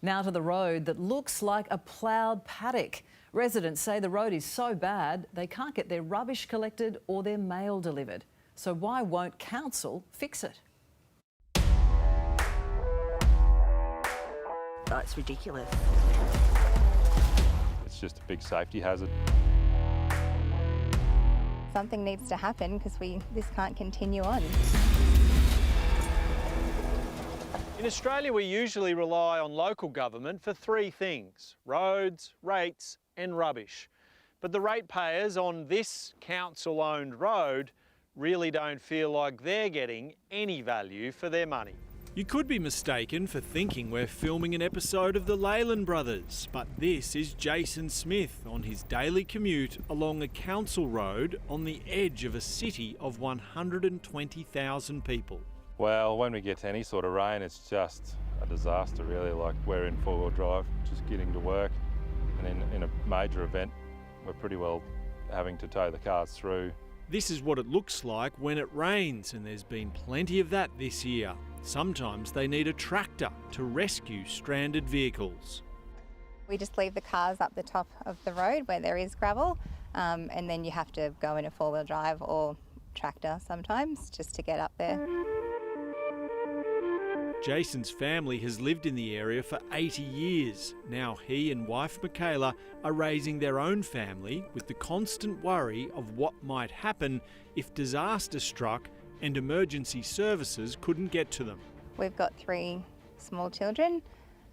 Now to the road that looks like a ploughed paddock. Residents say the road is so bad they can't get their rubbish collected or their mail delivered. So why won't council fix it? Oh, it's ridiculous. It's just a big safety hazard. Something needs to happen because this can't continue on. In Australia, we usually rely on local government for three things: roads, rates and rubbish. But the ratepayers on this council-owned road really don't feel like they're getting any value for their money. You could be mistaken for thinking we're filming an episode of the Leyland Brothers, but this is Jason Smith on his daily commute along a council road on the edge of a city of 120,000 people. Well, when we get any sort of rain, it's just a disaster really. Like, we're in four-wheel drive, just getting to work, and in a major event, we're pretty well having to tow the cars through. This is what it looks like when it rains, and there's been plenty of that this year. Sometimes they need a tractor to rescue stranded vehicles. We just leave the cars up the top of the road where there is gravel, and then you have to go in a four-wheel drive or tractor sometimes just to get up there. Jason's family has lived in the area for 80 years. Now he and wife Michaela are raising their own family with the constant worry of what might happen if disaster struck and emergency services couldn't get to them. We've got 3 small children,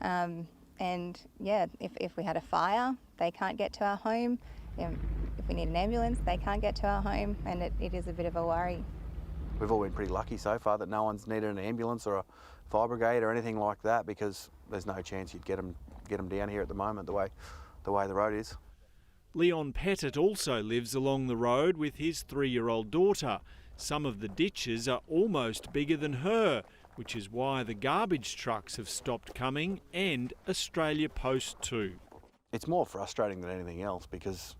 and yeah, if we had a fire, they can't get to our home. If we need an ambulance, they can't get to our home, and it is a bit of a worry. We've all been pretty lucky so far that no one's needed an ambulance or a fire brigade or anything like that, because there's no chance you'd get them down here at the moment, the way the road is. Leon Pettit also lives along the road with his 3-year-old daughter. Some of the ditches are almost bigger than her, which is why the garbage trucks have stopped coming, and Australia Post too. It's more frustrating than anything else because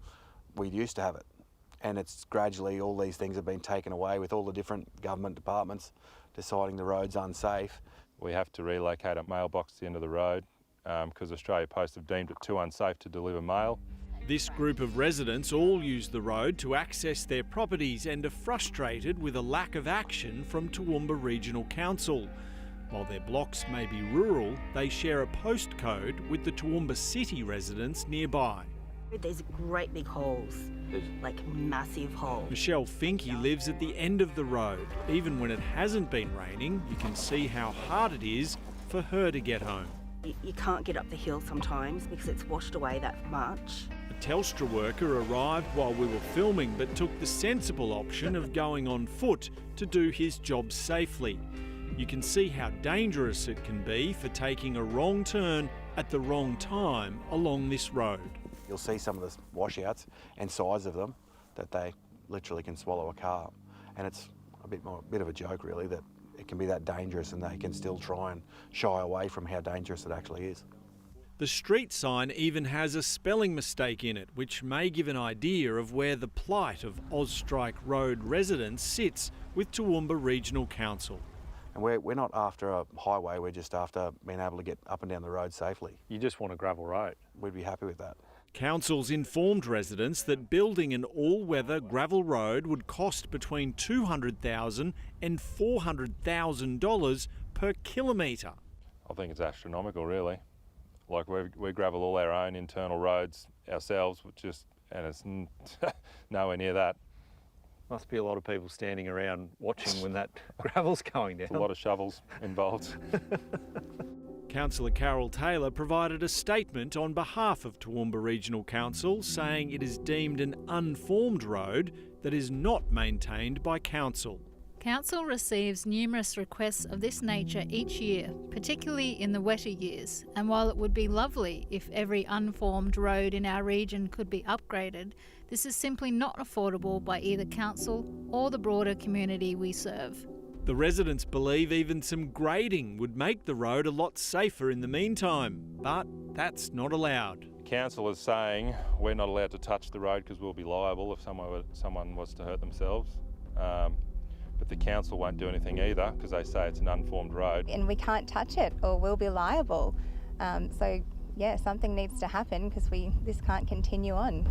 we used to have it, and it's gradually all these things have been taken away with all the different government departments deciding the road's unsafe. We have to relocate a mailbox to the end of the road because Australia Post have deemed it too unsafe to deliver mail. This group of residents all use the road to access their properties and are frustrated with a lack of action from Toowoomba Regional Council. While their blocks may be rural, they share a postcode with the Toowoomba City residents nearby. There's great big holes, like massive holes. Michelle Finke lives at the end of the road. Even when it hasn't been raining, you can see how hard it is for her to get home. You can't get up the hill sometimes because it's washed away that much. A Telstra worker arrived while we were filming but took the sensible option of going on foot to do his job safely. You can see how dangerous it can be for taking a wrong turn at the wrong time along this road. You'll see some of the washouts and size of them that they literally can swallow a car, and it's a bit of a joke really that it can be that dangerous and they can still try and shy away from how dangerous it actually is. The street sign even has a spelling mistake in it, which may give an idea of where the plight of Ozstrike Road residents sits with Toowoomba Regional Council. And we're not after a highway, we're just after being able to get up and down the road safely. You just want a gravel road. We'd be happy with that. Council's informed residents that building an all-weather gravel road would cost between $200,000 and $400,000 per kilometre. I think it's astronomical really. Like, we gravel all our own internal roads ourselves, and it's nowhere near that. Must be a lot of people standing around watching when that gravel's going down. There's a lot of shovels involved. Councillor Carol Taylor provided a statement on behalf of Toowoomba Regional Council saying it is deemed an unformed road that is not maintained by Council. Council receives numerous requests of this nature each year, particularly in the wetter years, and while it would be lovely if every unformed road in our region could be upgraded, this is simply not affordable by either Council or the broader community we serve. The residents believe even some grading would make the road a lot safer in the meantime, but that's not allowed. Council is saying we're not allowed to touch the road because we'll be liable if someone was to hurt themselves. But the council won't do anything either because they say it's an unformed road. And we can't touch it or we'll be liable. So yeah, something needs to happen because this can't continue on.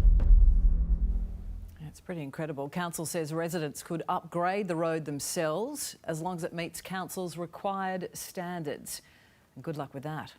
It's pretty incredible. Council says residents could upgrade the road themselves as long as it meets council's required standards. And good luck with that.